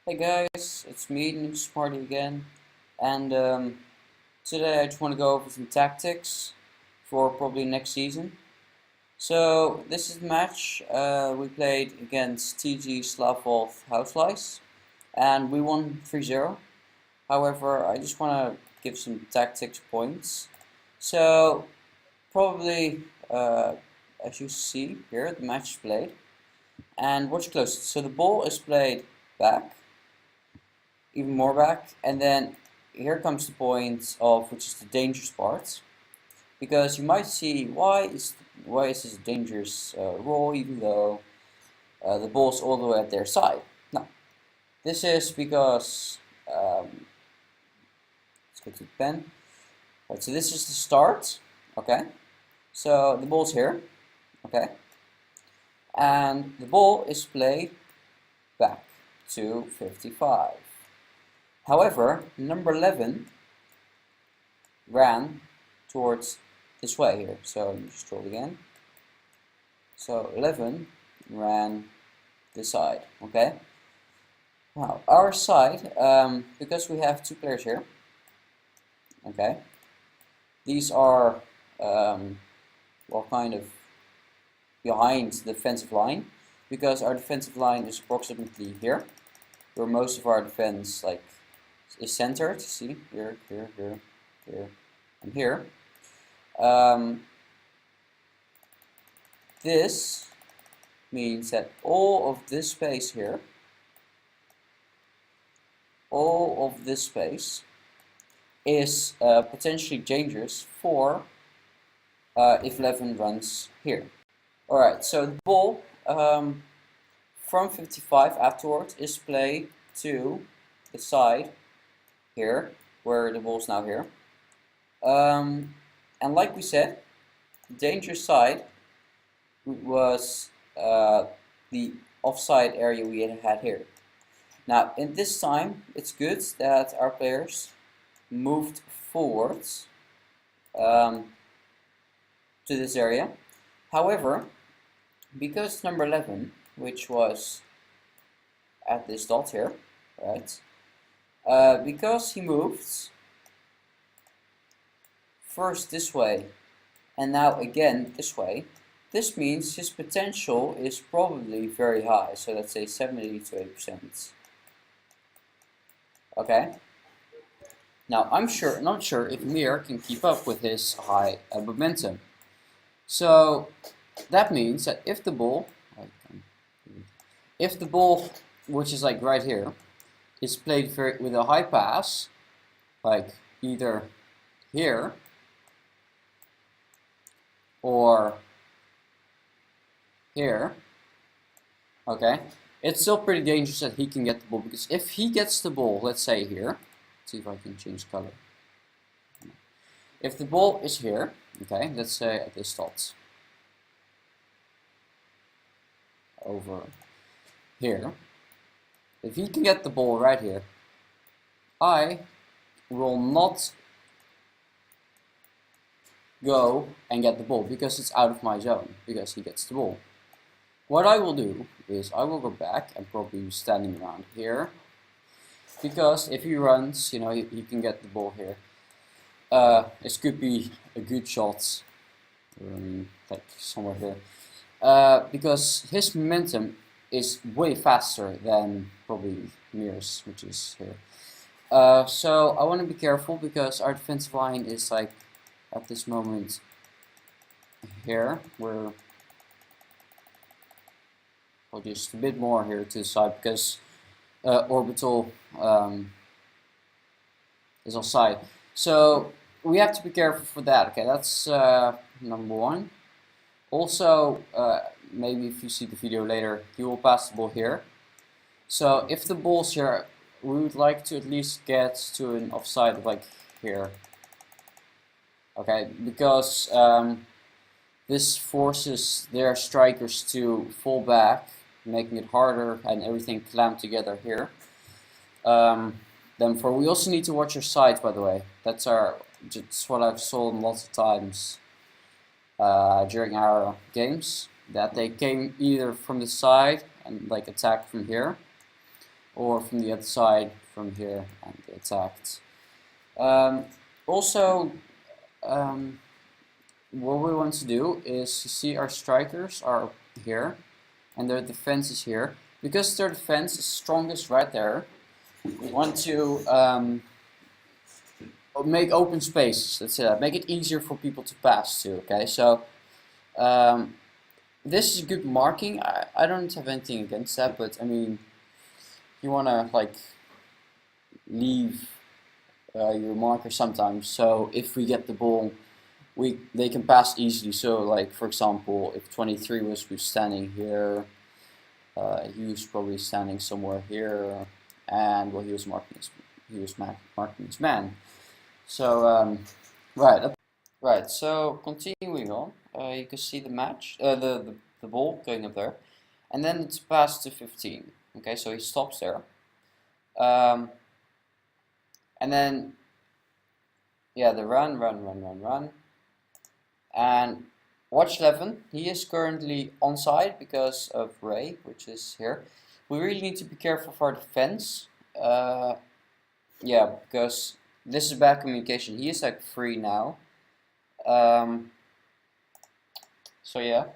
Hey guys, it's me, Ninja Smarti again, and today I just want to go over some tactics for probably next season. So this is the match we played against TG Slavov Houselice, and we won 3-0. However, I just want to give some tactics points. So probably, as you see here, the match is played, and watch closely. So the ball is played back, even more back, and then here comes the point of which is the dangerous part, because you might see why is this a dangerous role even though the ball's all the way at their side. Now this is because let's go to the pen. Right, so this is the start. Okay, so the ball's here. Okay, and the ball is played back to 55. However, number 11 ran towards this way here. So let me just scroll again. So 11 ran this side. Okay. Now our side, because we have two players here. Okay. These are well, kind of behind the defensive line, because our defensive line is approximately here, where most of our defense is centered. See, here, here, here, here, and here. This means that all of this space here, all of this space is potentially dangerous for if 11 runs here. Alright, so the ball from 55 afterwards is played to the side here, where the ball's now here. And like we said, the dangerous side was the offside area we had here. Now, in this time, it's good that our players moved forwards to this area. However, because number 11, which was at this dot here, right? Because he moved first this way and now again this way, this means his potential is probably very high. So let's say 70 to 80%. Okay. Now I'm not sure if Mir can keep up with his high momentum. So that means that if the ball, which is like right here, is played with a high pass, like either here or here, okay, it's still pretty dangerous that he can get the ball, because if he gets the ball, let's say here, let's see if I can change color. If the ball is here, okay, let's say at this dot, over here, if he can get the ball right here, I will not go and get the ball because it's out of my zone, because he gets the ball. What I will do is I will go back and probably be standing around here, because if he runs, you know, he can get the ball here. This could be a good shot, like somewhere here, because his momentum is way faster than probably Mir's, which is here. So I want to be careful, because our defensive line is like at this moment here, where well, just a bit more here to the side, because orbital is offside. So we have to be careful for that. Okay, that's number one. Also, maybe if you see the video later, you will pass the ball here. So if the ball's here, we would like to at least get to an offside like here. Okay, because this forces their strikers to fall back, making it harder and everything clamped together here. We also need to watch our sides, by the way. That's what I've saw lots of times during our games, that they came either from the side and like attacked from here, or from the other side from here and attacked. Also, what we want to do is to see our strikers are here and their defense is here. Because their defense is strongest right there, we want to make open spaces. Let's say that. Make it easier for people to pass to. Okay, so this is good marking. I don't have anything against that, but I mean, you want to like leave your marker sometimes. So if we get the ball, they can pass easily. So like for example, if 23 was standing here, he was probably standing somewhere here, and well, he was marking his man. So right. So continuing on, you can see the match, the ball going up there, and then it's passed to 15. Okay, so he stops there, and then yeah, the run, and watch 11. He is currently onside because of Ray, which is here. We really need to be careful for our defense. Yeah, because this is bad communication. He is like free now. So yeah,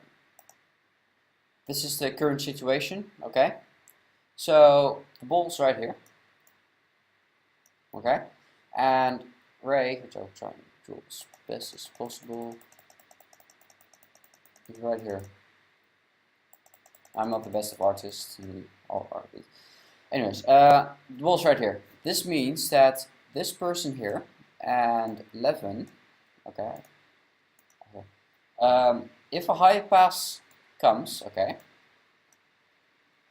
this is the current situation. Okay, so the ball's right here. Okay, and Ray, which I'll try and draw as best as possible, is right here. I'm not the best of artists, all artists. Anyways, the ball's right here. This means that this person here and 11, okay, if a high pass comes, okay,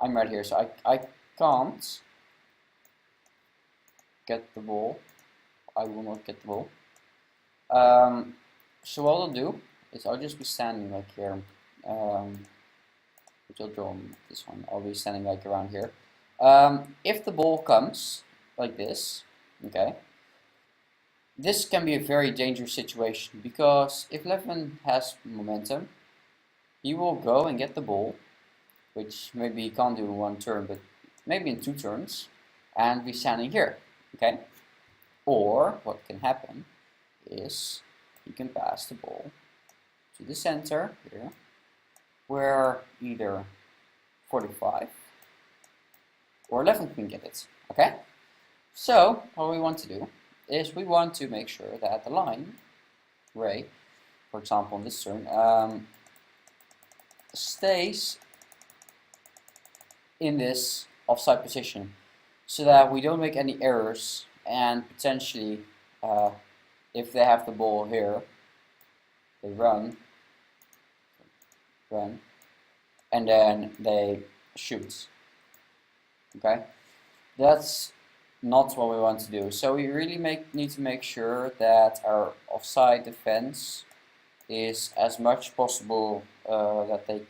I'm right here, so I can't get the ball. I will not get the ball. So what I'll do is I'll just be standing like here, which I'll draw on this one. I'll be standing like around here. If the ball comes like this, okay, this can be a very dangerous situation, because if Levin has momentum, he will go and get the ball, which maybe he can't do in one turn, but maybe in 2 turns, and be standing here, okay? Or what can happen is he can pass the ball to the center here, where either 45 or 11 can get it, okay? So what we want to do is we want to make sure that the line, Ray, for example, on this turn, stays in this offside position, so that we don't make any errors, and potentially if they have the ball here, they run, and then they shoot. Okay, that's not what we want to do. So we really need to make sure that our offside defense is as much possible that they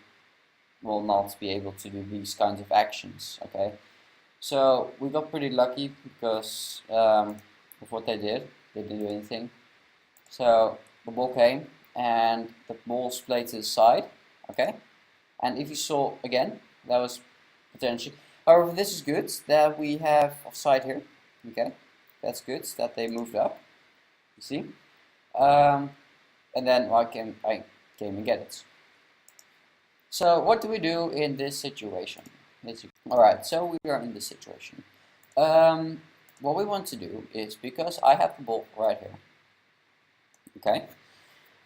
will not be able to do these kinds of actions. Okay, so we got pretty lucky because of what they did. They didn't do anything. So the ball came and the ball splayed to the side. Okay, and if you saw again, that was potentially. However, this is good that we have offside here. Okay, that's good that they moved up. You see, and then I came and get it. So what do we do in this situation? Alright, so we are in this situation. What we want to do is, because I have the ball right here, okay,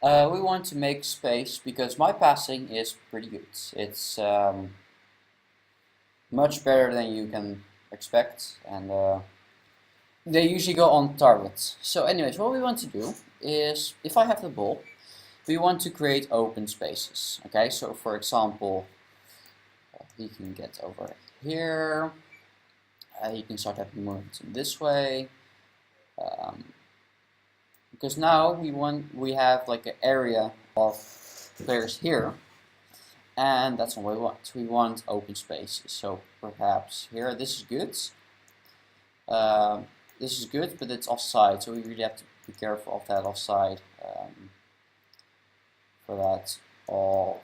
we want to make space, because my passing is pretty good. It's much better than you can expect, and they usually go on target. So anyways, what we want to do is, if I have the ball, we want to create open spaces. Okay, so for example, he can get over here, you can start having momentum this way, because now we have like an area of players here, and that's what we want. We want open spaces. So perhaps here, this is good. This is good, but it's offside, so we really have to be careful of that offside. For that offside.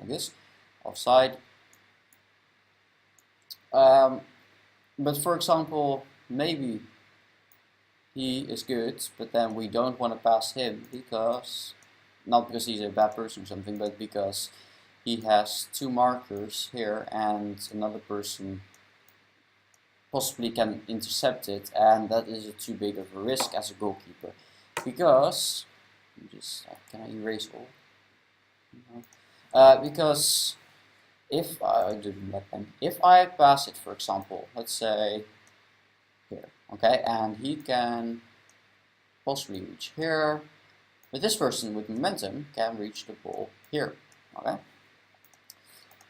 like this, offside. But for example, maybe he is good, but then we don't want to pass him because, not because he's a bad person or something, but because he has 2 markers here and another person possibly can intercept it, and that is too big of a risk as a goalkeeper. Because, can I erase all? No. Because if I pass it, for example, let's say here, okay, and he can possibly reach here, but this person with momentum can reach the ball here, okay.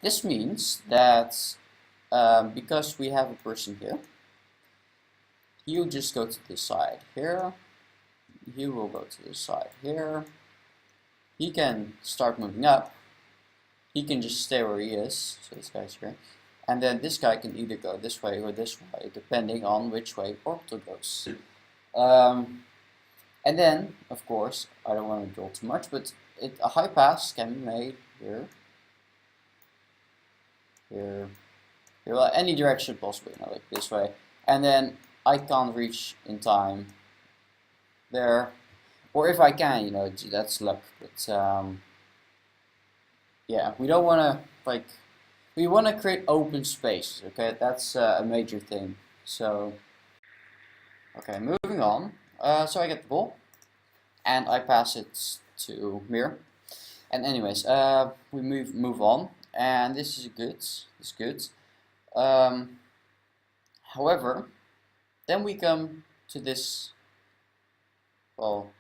This means that because we have a person here, he'll just go to this side here, he will go to this side here, he can start moving up, he can just stay where he is, so this guy's here, and then this guy can either go this way or this way, depending on which way orbital goes. And then, of course, I don't want to draw too much, but a high pass can be made here, here, well, any direction possible, like this way, and then I can't reach in time there, or if I can, that's luck, but yeah, we don't want to, we want to create open spaces, okay, that's a major thing. So, okay, moving on, so I get the ball, and I pass it to Mir, and anyways, we move on, and this is good, it's good. However, then we come to this, well,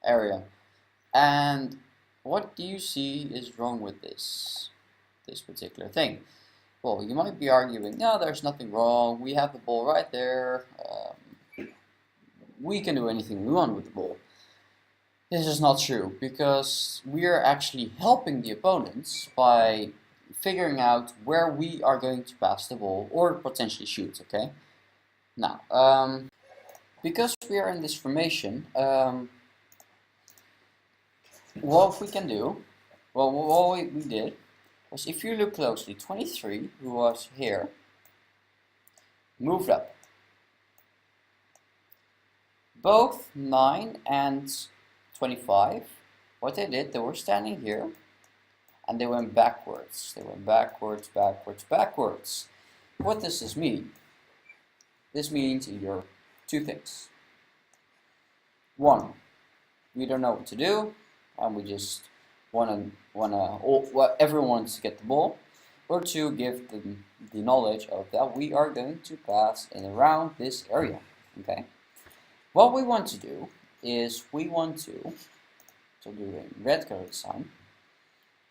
area, and what do you see is wrong with this particular thing? Well, you might be arguing, no, there's nothing wrong, we have the ball right there, we can do anything we want with the ball. This is not true, because we are actually helping the opponents by figuring out where we are going to pass the ball or potentially shoot, okay? Now, because we are in this formation, what we can do, well, what we did was, if you look closely, 23, who was here, moved up. Both 9 and 25, what they did, they were standing here, and they went backwards. They went backwards, backwards, backwards. What does this mean? This means either 2 things. 1, we don't know what to do, and we just everyone wants to get the ball. Or 2, give them the knowledge of that we are going to pass in around this area. Okay. What we want to do is we want to, so do a red color this time.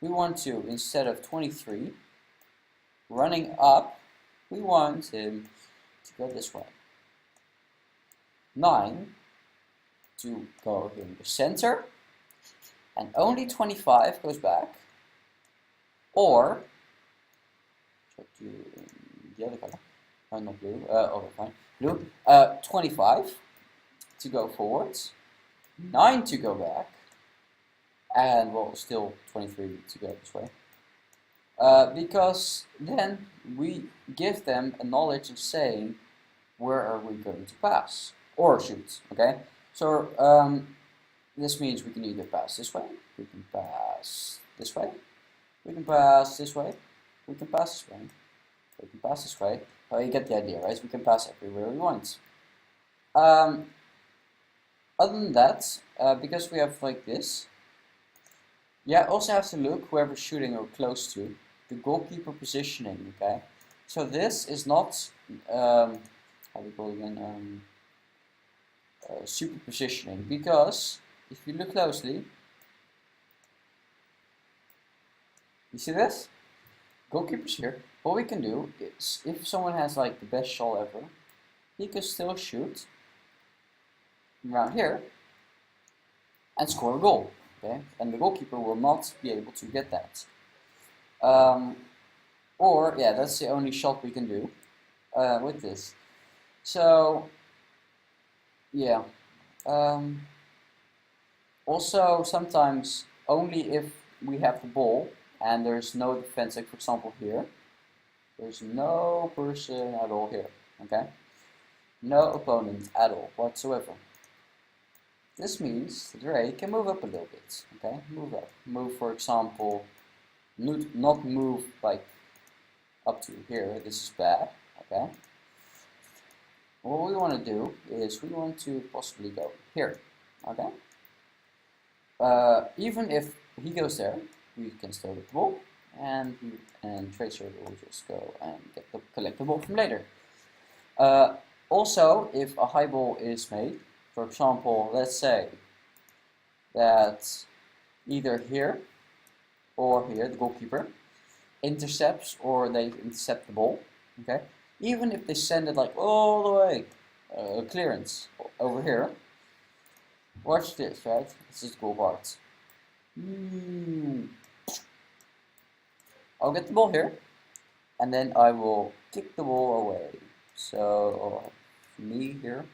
We want to, instead of 23 running up, we want him to go this way. 9 to go in the center, and only 25 goes back, or do the other color, oh, not blue, okay, fine, blue, 25 to go forwards, 9 to go back, and well, still 23 to go this way, because then we give them a knowledge of saying where are we going to pass or shoot. Okay, so this means we can either pass this way, we can pass this way, we can pass this way, we can pass this way, we can pass this way. Oh, you get the idea, right? We can pass everywhere we want. Other than that, because we have like this, yeah, also have to look whoever's shooting or close to the goalkeeper positioning. Okay, so this is not how do you call it again? Super positioning, because if you look closely, you see this? Goalkeeper's here. What we can do is, if someone has like the best shot ever, he can still shoot around here and score a goal. Okay, and the goalkeeper will not be able to get that. Or yeah, that's the only shot we can do with this. So yeah. Also, sometimes only if we have the ball and there's no defense, like for example here, there's no person at all here, okay? No opponent at all whatsoever. This means that Ray can move up a little bit, okay? Move up. Move, for example, not move like up to here. This is bad, okay? What we want to do is we want to possibly go here, okay? Even if he goes there, we can still get the ball, and Tracer will just go and collect the ball from later. Also, if a high ball is made, for example, let's say that either here or here, the goalkeeper intercepts or they intercept the ball, okay? Even if they send it like all the way, clearance over here, watch this, right? This is the goal part. I'll get the ball here, and then I will kick the ball away. So, me here,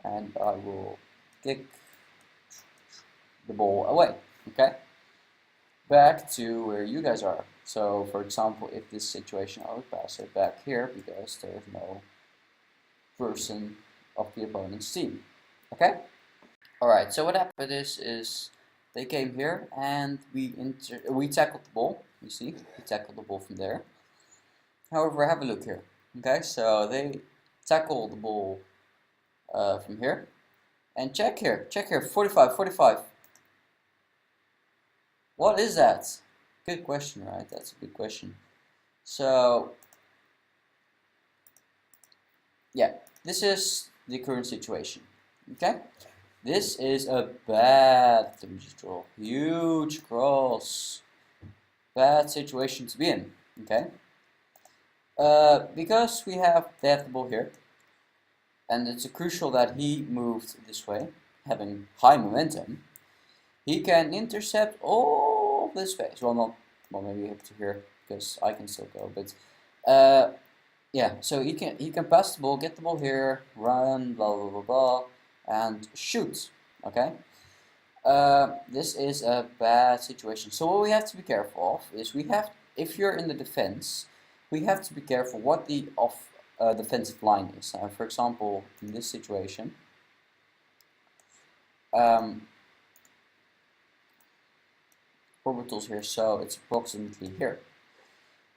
and I will kick the ball away, okay? Back to where you guys are. So, for example, if this situation, I would pass it back here because there is no person of the opponent's team, okay? Alright, so what happened is they came here and we tackled the ball. You see, we tackled the ball from there. However, have a look here. Okay, so they tackle the ball from here. And check here, 45, 45. What is that? Good question, right? That's a good question. So, yeah, this is the current situation. Okay? This is a bad, let me just draw, huge cross. Bad situation to be in, okay? Because they have the ball here, and it's crucial that he moved this way, having high momentum, he can intercept all this space. Well, maybe up to here, because I can still go, but yeah, so he can pass the ball, get the ball here, run, blah blah blah blah, and shoot, okay? This is a bad situation. So what we have to be careful of is if you're in the defense, we have to be careful what the defensive line is. For example, in this situation, orbitals here, so it's approximately here.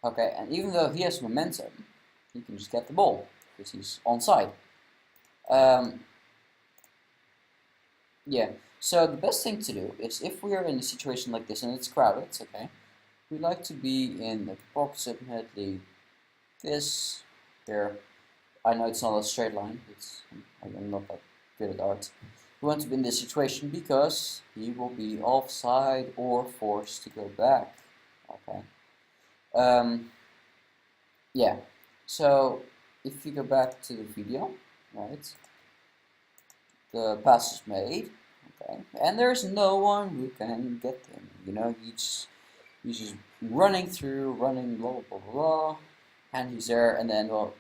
Okay, and even though he has momentum, he can just get the ball because he's onside. Yeah, so the best thing to do is if we are in a situation like this and it's crowded, okay, we like to be in approximately this here. I know it's not a straight line, I'm not that good at art. We want to be in this situation because he will be offside or forced to go back, okay. Yeah, so if you go back to the video, right, the pass is made, okay, and there's no one who can get him, you know, he's just running through, blah blah blah blah, and he's there, and then, well,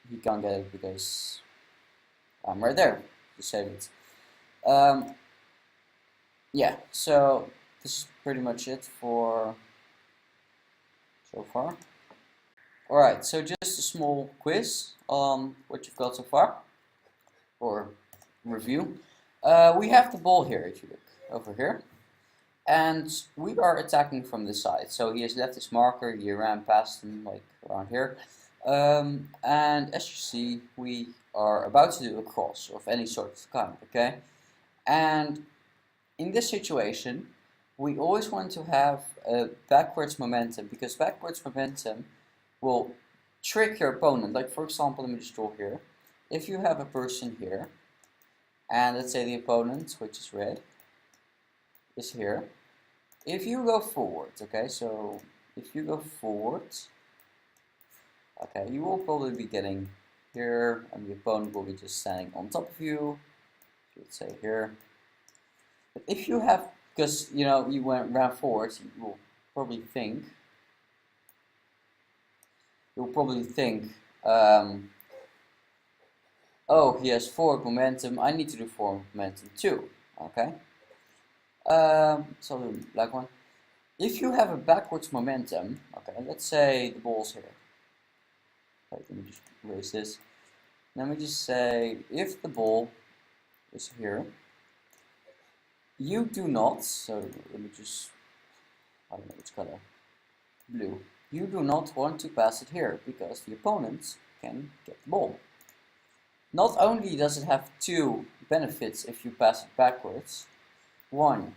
he can't get it because I'm right there to save it. Yeah, so this is pretty much it for so far. Alright, so just a small quiz on what you've got so far, or review. We have the ball here, if you look over here, and we are attacking from this side. So he has left his marker, he ran past him like around here, and as you see, we are about to do a cross of any sort of kind, okay? And in this situation, we always want to have a backwards momentum, because backwards momentum will trick your opponent. Like, for example, let me just draw here. If you have a person here, and let's say the opponent, which is red, is here. If you go forward, okay, so if you go forward, okay, you will probably be getting here, and the opponent will be just standing on top of you. Let's say here. But if you have, because you know you ran forward, you will probably think. Oh, he has forward momentum, I need to do forward momentum too, okay? So I'll do the black one. if you have a backwards momentum, okay, let's say the ball's here. Right, let me just erase this. Let me just say, if the ball is here, you do not, so let me just, I don't know which color, blue. You do not want to pass it here, because the opponent can get the ball. Not only does it have two benefits if you pass it backwards. One,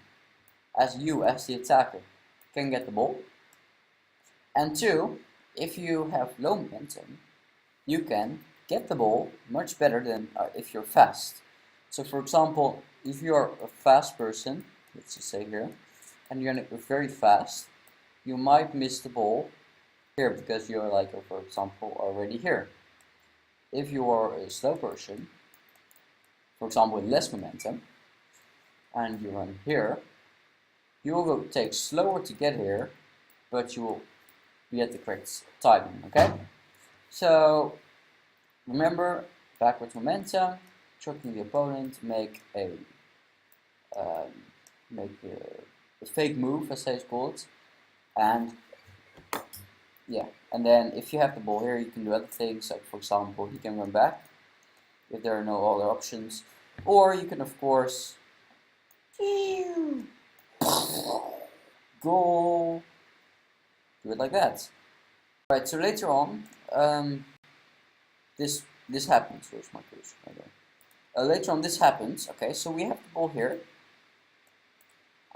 as you, as the attacker, can get the ball. And two, if you have low momentum, you can get the ball much better than if you're fast. So for example, if you're a fast person, let's just say here, and you're very fast, you might miss the ball here because you're like, for example, already here. If you are a slow person, for example with less momentum, and you run here, you will take slower to get here, but you will be at the correct timing, okay? So remember, backwards momentum, tricking the opponent, make a fake move, as they call it, and yeah, and then if you have the ball here, you can do other things, like for example, you can run back if there are no other options, or you can of course goal, do it like that. Right, so later on, this happens. Where's my cursor? Okay. Later on, this happens. Okay, so we have the ball here,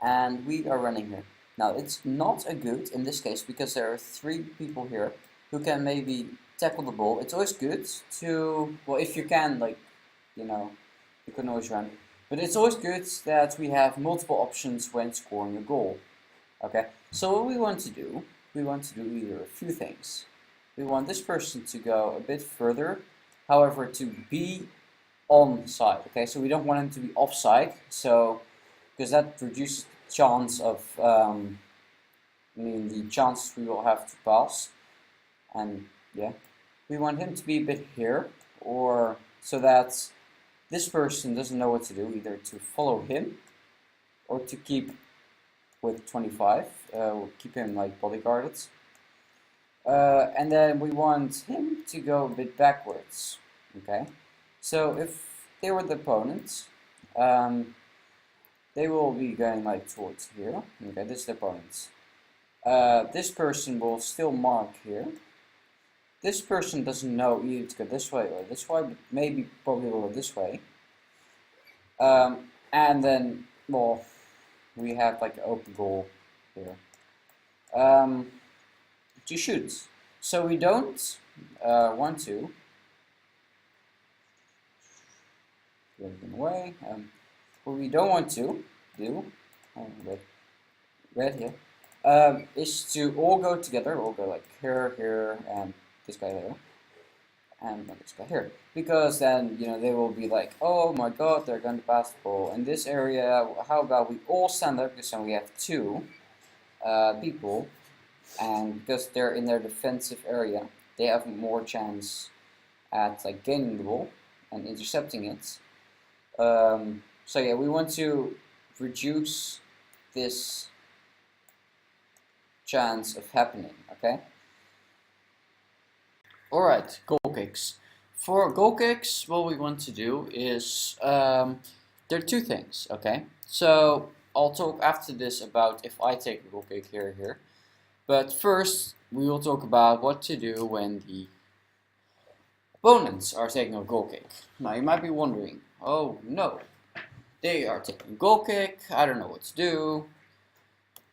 and we are running here. Now, it's not a good in this case because there are three people here who can maybe tackle the ball. It's always good to, well, if you can, like, you know, you can always run. But it's always good that we have multiple options when scoring a goal. Okay, so what we want to do either a few things. We want this person to go a bit further, however, to be onside. Okay, so we don't want him to be offside, so because that reduces the chance of, the chances we will have to pass, and yeah, we want him to be a bit here, or so that this person doesn't know what to do, either to follow him or to keep with 25, we'll keep him like bodyguarded. And then we want him to go a bit backwards. Okay, so if they were the opponents, they will be going like towards here. Okay, this is the opponents. This person will still mark here. This person doesn't know either to go this way or this way, but maybe probably will go this way. And then, well, we have like an open goal here to shoot. So we don't want to get it away. What we don't want to do, red here, is to all go together. We'll go like here, here, and this guy there, and this guy here, because then they will be like, oh my god, they're going to pass the ball in this area. How about we all stand up, because then we have two people, and because they're in their defensive area, they have more chance at like gaining the ball and intercepting it. So yeah, we want to reduce this chance of happening. Okay. Alright, goal kicks. For goal kicks, what we want to do is, there are two things, okay? So, I'll talk after this about if I take a goal kick here. But first, we will talk about what to do when the opponents are taking a goal kick. Now, you might be wondering, oh no, they are taking a goal kick, I don't know what to do.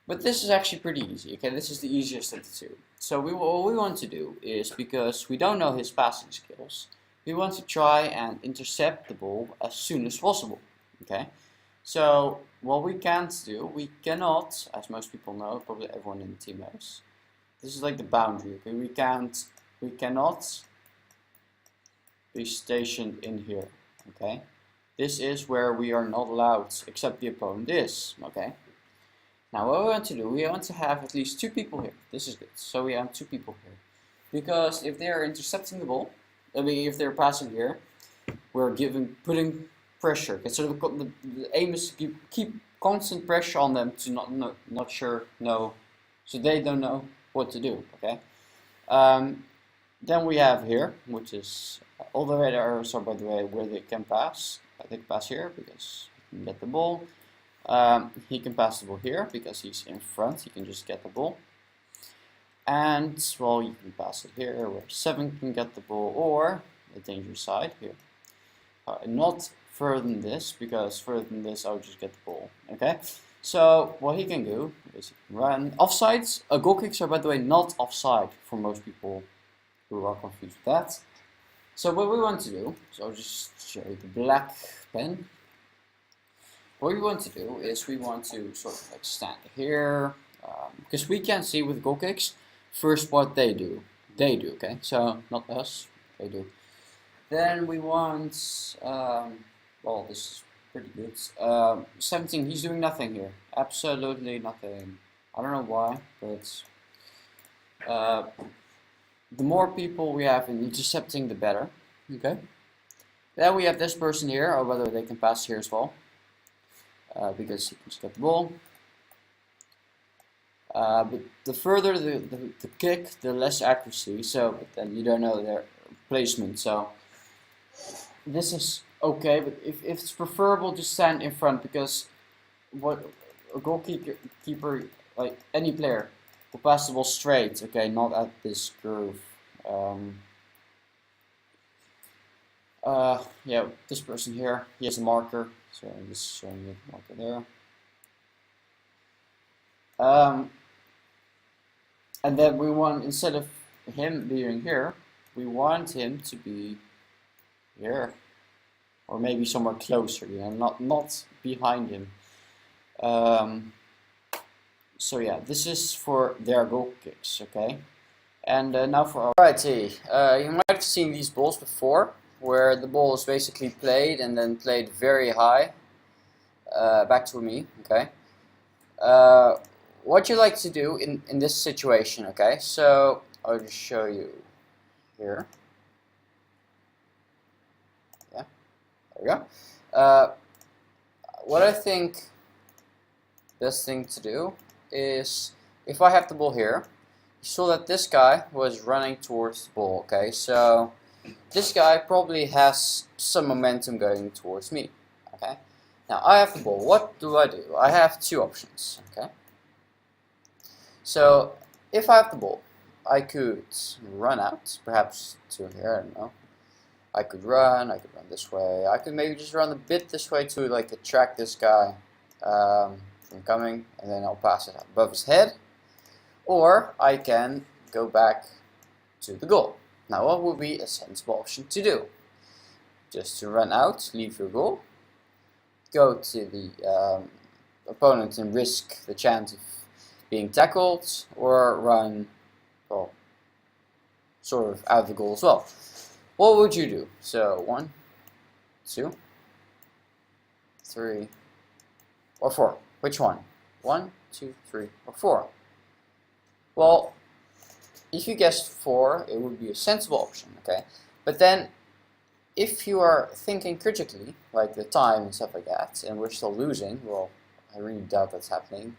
But this is actually pretty easy, okay? This is the easiest of the two. So what we want to do is, because we don't know his passing skills, we want to try and intercept the ball as soon as possible, okay? So what we can't do, we cannot, as most people know, probably everyone in the team knows, this is like the boundary, okay? We cannot be stationed in here, okay? This is where we are not allowed, except the opponent is, okay? Now what we want to do, we want to have at least two people here. This is good. So we have two people here. Because if they are intercepting the ball, if they're passing here, we're putting pressure. Okay, so the aim is to keep constant pressure on them to not so they don't know what to do. Okay. Then we have here, which is all the red arrows are, by the way, where they can pass. They can pass here because he can get the ball. He can pass the ball here because he's in front. He can just get the ball. And well, you can pass it here where 7 can get the ball, or the danger side here. Not further than this, because further than this I'll just get the ball. Okay. So what he can do is he can run. Offsides, goal kicks are, by the way, not offside for most people who are confused with that. So what we want to do, so I'll just show you the black pen. What we want to do is we want to sort of like stand here, because we can see with goal kicks first what they do. They do, okay? So not us, they do. Then we want, well, this is pretty good. 17, he's doing nothing here. Absolutely nothing. I don't know why, but the more people we have in intercepting, the better. Okay. Then we have this person here, or whether they can pass here as well, because he can just get the ball. But the further the kick, the less accuracy. So but then you don't know their placement. So this is okay, but if it's preferable to stand in front, because what a goalkeeper, like any player, will pass the ball straight, okay, not at this curve. Yeah, this person here, he has a marker, so I'm just showing you the marker there. And then we want, instead of him being here, we want him to be here, or maybe somewhere closer, you know, not behind him. So yeah, this is for their goal kicks, okay? And now for our righty. You might have seen these balls before, where the ball is basically played and then played very high back to me, okay? What you like to do in this situation, okay? So I'll just show you here. Yeah, there we go. What I think best thing to do is, if I have the ball here, you saw that this guy was running towards the ball, okay? So this guy probably has some momentum going towards me, okay? Now I have the ball. What do? I have two options, okay? So if I have the ball, I could run out, perhaps to here, I don't know. I could run this way. I could maybe just run a bit this way to like attract this guy from coming, and then I'll pass it above his head. Or I can go back to the goal. Now what would be a sensible option to do? Just to run out, leave your goal, go to the opponent and risk the chance of being tackled, or run, well, sort of out of the goal as well. What would you do? So 1, 2, 3, or 4. Which one? 1, 2, 3, or 4? Well, if you guessed 4, it would be a sensible option, okay? But then, if you are thinking critically, like the time and stuff like that, and we're still losing, well, I really doubt that's happening.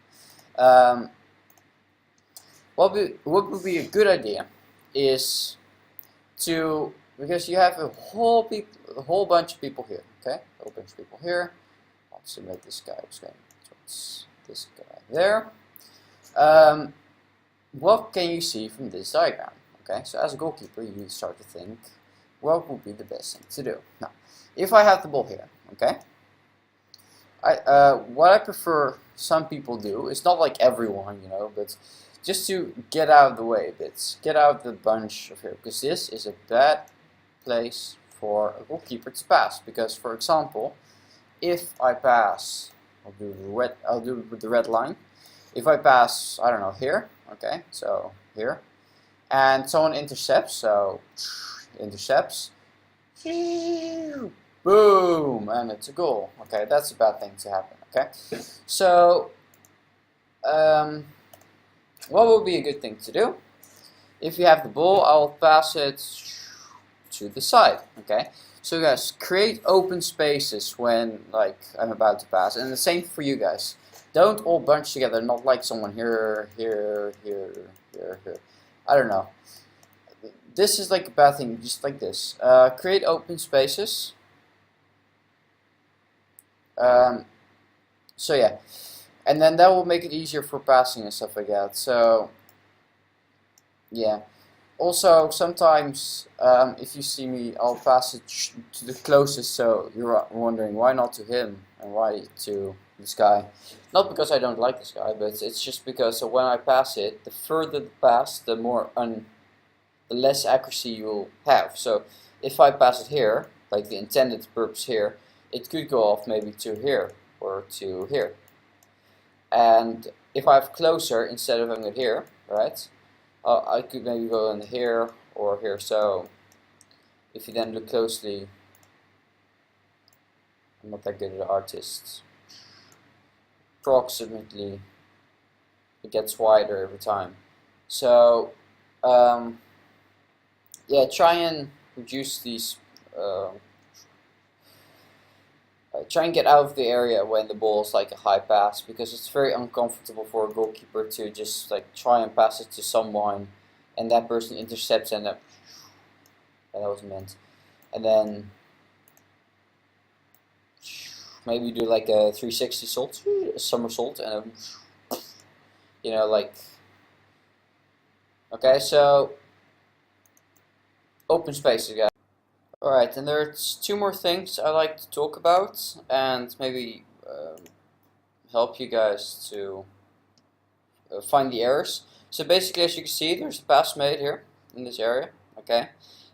What would be a good idea is to, because you have a whole bunch of people here, okay? A whole bunch of people here. I'll simulate this guy was going towards this guy there. What can you see from this diagram? Okay, so as a goalkeeper, you start to think, what would be the best thing to do? Now, if I have the ball here, okay, what I prefer some people do, it's not like everyone, you know, but just to get out of the way a bit, get out of the bunch of here, because this is a bad place for a goalkeeper to pass. Because, for example, if I pass, I'll do it with the red line. If I pass, I don't know, here, okay, so here, and someone intercepts, so intercepts, boom, and it's a goal. Okay, that's a bad thing to happen. Okay, so what would be a good thing to do? If you have the ball, I'll pass it to the side. Okay, so guys, create open spaces when like I'm about to pass, and the same for you guys. Don't all bunch together, not like someone here, here, here, here, here. I don't know. This is like a bad thing, just like this. Create open spaces. So yeah, and then that will make it easier for passing and stuff like that. So yeah. Also, sometimes if you see me, I'll pass it to the closest. So you're wondering why not to him and why to this guy. Not because I don't like this guy, but it's just because when I pass it, the further the pass, the less accuracy you'll have. So if I pass it here, like the intended purpose here, it could go off maybe to here or to here. And if I have closer instead of having it here, right? I could maybe go in here or here. So if you then look closely, I'm not that good at artists. Approximately, it gets wider every time. So yeah, try and reduce these. Try and get out of the area when the ball is like a high pass, because it's very uncomfortable for a goalkeeper to just like try and pass it to someone and that person intercepts and that wasn't meant. And then maybe do like a 360 somersault and you know, like, okay, so open spaces, guys. Alright, and there's two more things I like to talk about and maybe help you guys to find the errors. So basically, as you can see, there's a pass made here in this area, okay?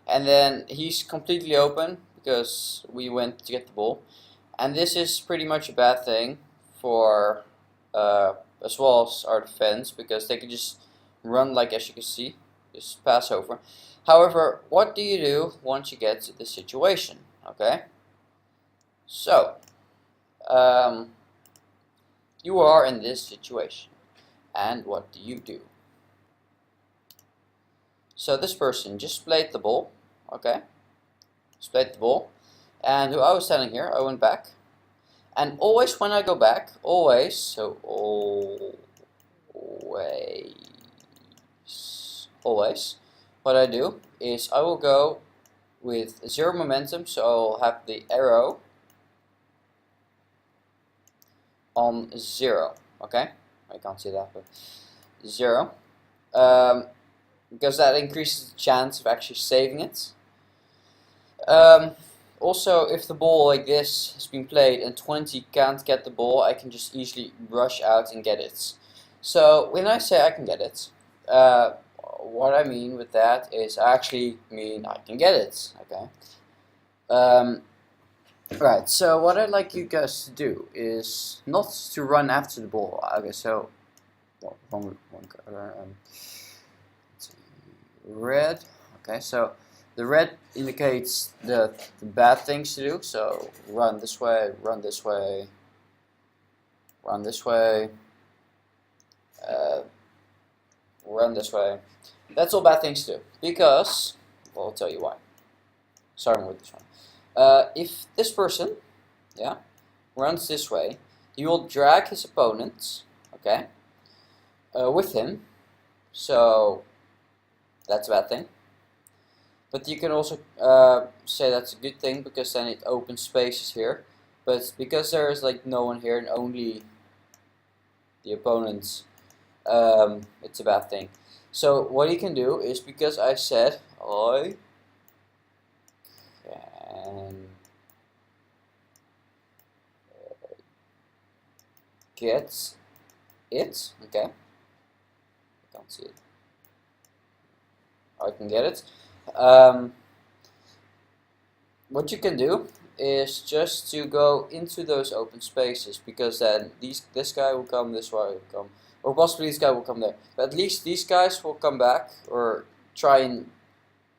And then he's completely open because we went to get the ball. And this is pretty much a bad thing for as well as our defense, because they can just run, like as you can see, just pass over. However, what do you do once you get to this situation? Okay, so you are in this situation, and what do you do? So this person just played the ball, okay? Just played the ball, and I was standing here. I went back, and always when I go back, always, what I do is I will go with 0 momentum, so I'll have the arrow on 0, okay? I can't see that, but 0, because that increases the chance of actually saving it. Also, if the ball like this has been played and 20 can't get the ball, I can just easily rush out and get it. So when I say I can get it, what I mean with that is I actually mean I can get it, okay? Right, so what I'd like you guys to do is not to run after the ball. Okay, so one color, red. Okay, so the red indicates the bad things to do. So run this way, run this way, run this way, run this way. That's all bad things to do, because, well, I'll tell you why. Starting with this one. If this person, yeah, runs this way, he will drag his opponent, okay, with him. So that's a bad thing. But you can also say that's a good thing, because then it opens spaces here. But because there is like no one here and only the opponents, it's a bad thing. So what you can do is, because I said I can get it, okay, I can't see it, I can get it. What you can do is just to go into those open spaces, because then this guy will come, this guy will come, or possibly this guy will come there. But at least these guys will come back or try and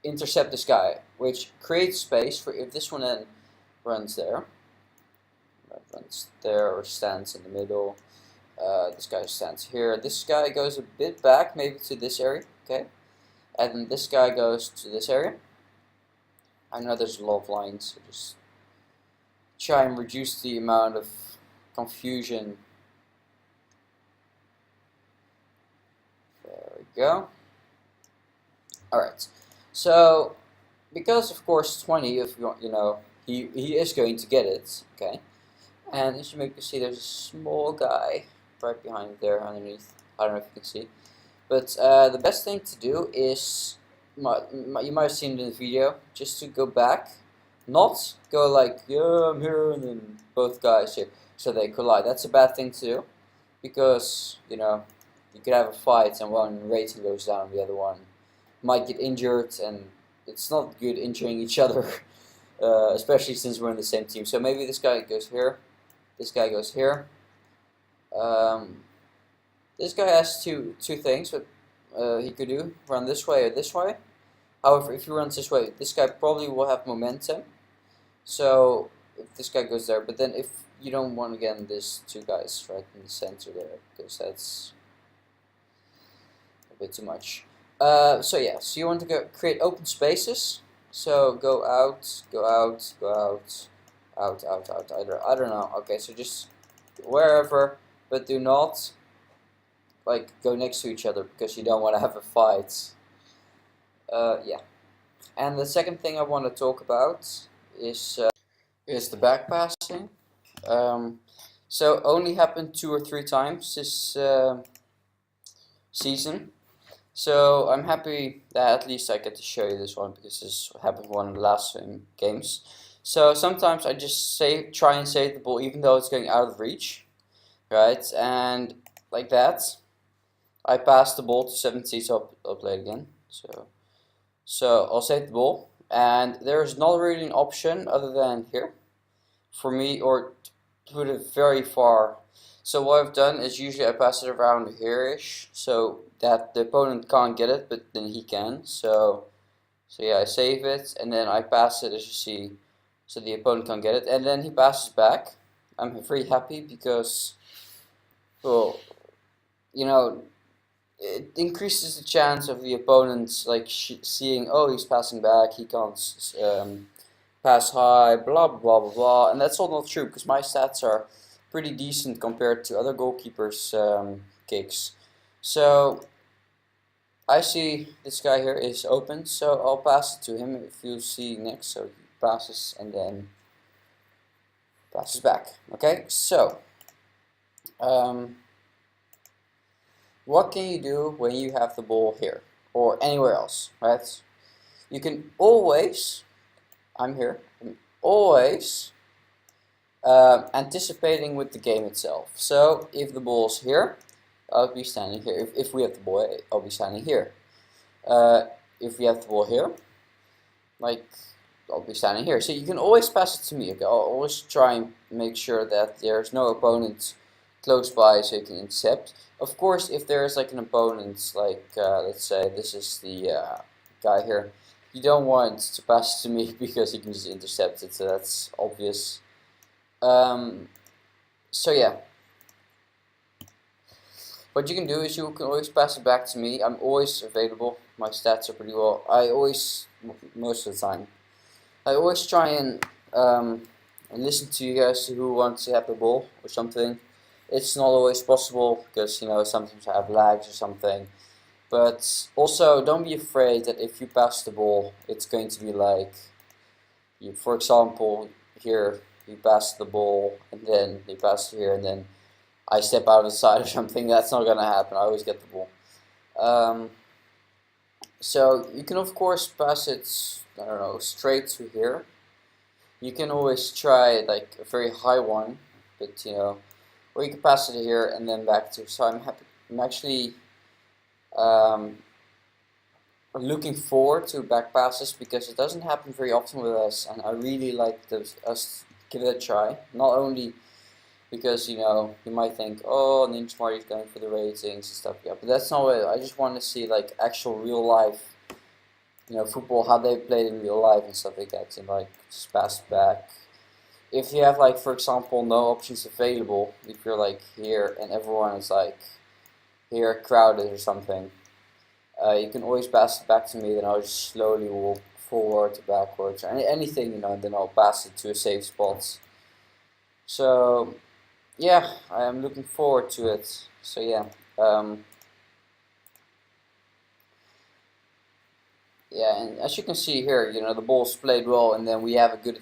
intercept this guy, which creates space for if this one then runs there, or stands in the middle. This guy stands here. This guy goes a bit back, maybe to this area, okay? And then this guy goes to this area. I know there's a lot of lines, so just try and reduce the amount of confusion go. Alright, so because of course 20, if you know, he is going to get it, okay? And as you can see, there's a small guy right behind there underneath. I don't know if you can see. But the best thing to do is, you might have seen it in the video, just to go back. Not go like, yeah, I'm here, and then both guys here, so they collide. That's a bad thing to do, because, you know, you could have a fight and one rating goes down, the other one might get injured, and it's not good injuring each other, especially since we're in the same team. So maybe this guy goes here, this guy goes here. This guy has two things that he could do: run this way or this way. However, if he runs this way, this guy probably will have momentum. So if this guy goes there, but then if you don't want, again, these two guys right in the center there, because that's a bit too much. So yeah, so you want to create open spaces. So go out, go out, go out, out, out, out. I don't know. Okay, so just wherever, but do not like go next to each other, because you don't want to have a fight. Yeah. And the second thing I want to talk about is the back passing. So only happened 2 or 3 times this season. So I'm happy that at least I get to show you this one, because this happened one of the last games. So sometimes I just try and save the ball even though it's going out of reach, right? And like that, I pass the ball to 70, so I'll play it again. So I'll save the ball, and there's not really an option other than here for me, or to put it very far. So what I've done is usually I pass it around here-ish, so that the opponent can't get it, but then he can. So yeah, I save it, and then I pass it, as you see, so the opponent can't get it, and then he passes back. I'm very happy because, well, you know, it increases the chance of the opponent like seeing, oh, he's passing back, he can't pass high, blah blah blah blah, and that's all not true, because my stats are pretty decent compared to other goalkeepers' kicks. So I see this guy here is open, so I'll pass it to him. If you see next, so he passes and then passes back. Okay, so what can you do when you have the ball here or anywhere else, right? You can always, I'm always anticipating with the game itself. So if the ball's here, I'll be standing here. If we have the ball, I'll be standing here. If we have the ball here, like, I'll be standing here. So you can always pass it to me. Okay? I'll always try and make sure that there's no opponent close by so you can intercept. Of course, if there's like an opponent, like let's say this is the guy here, you don't want to pass it to me because you can just intercept it, so that's obvious. So yeah, what you can do is you can always pass it back to me. I'm always available. My stats are pretty well. Most of the time, I always try and listen to you guys who want to have the ball or something. It's not always possible because, you know, sometimes I have lags or something. But also, don't be afraid that if you pass the ball, it's going to be like, for example, here you pass the ball and then you pass here and then I step out of the side or something. That's not gonna happen. I always get the ball. So you can of course pass it, I don't know, straight to here. You can always try like a very high one, but you know, or you can pass it here and then back to. So I'm actually looking forward to back passes because it doesn't happen very often with us, and I really like us give it a try. Not only because, you know, you might think, oh, Ninja Smarti is going for the ratings and stuff, yeah, but that's not it. I just want to see like actual real life, you know, football, how they played in real life and stuff like that, and like just pass it back. If you have like, for example, no options available, if you're like here and everyone is like here crowded or something, you can always pass it back to me, then I'll just slowly walk forward to backwards, or anything, you know, and then I'll pass it to a safe spot. So yeah, I am looking forward to it. So yeah, yeah, and as you can see here, you know, the ball's played well, and then we have a good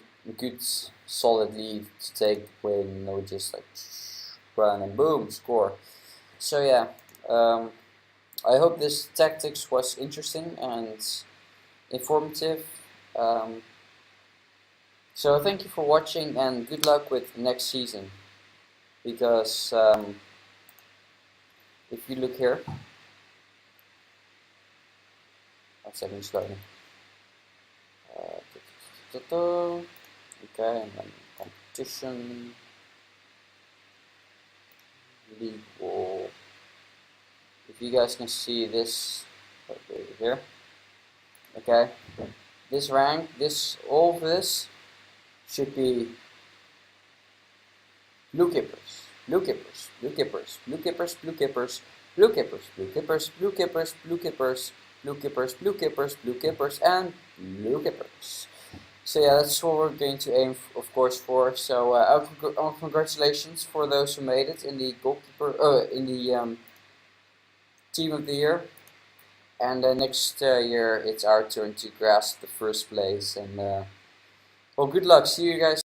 solid lead to take away. You know, just like run and boom, score. So yeah, I hope this tactics was interesting and informative. Um, so thank you for watching, and good luck with next season. Because if you look here, 1 second, starting. Okay, and then competition, league wall. If you guys can see this over here, okay, this rank, all of this should be blue Kippers, blue Kippers, blue Kippers, blue Kippers, blue Kippers, blue Kippers, blue Kippers, blue Kippers, blue Kippers, blue Kippers, blue Kippers, blue Kippers, and blue Kippers. So yeah, that's what we're going to aim, of course, for. So congratulations for those who made it in the goalkeeper, in the team of the year. And next year it's our turn to grasp the first place. And well, good luck. See you guys.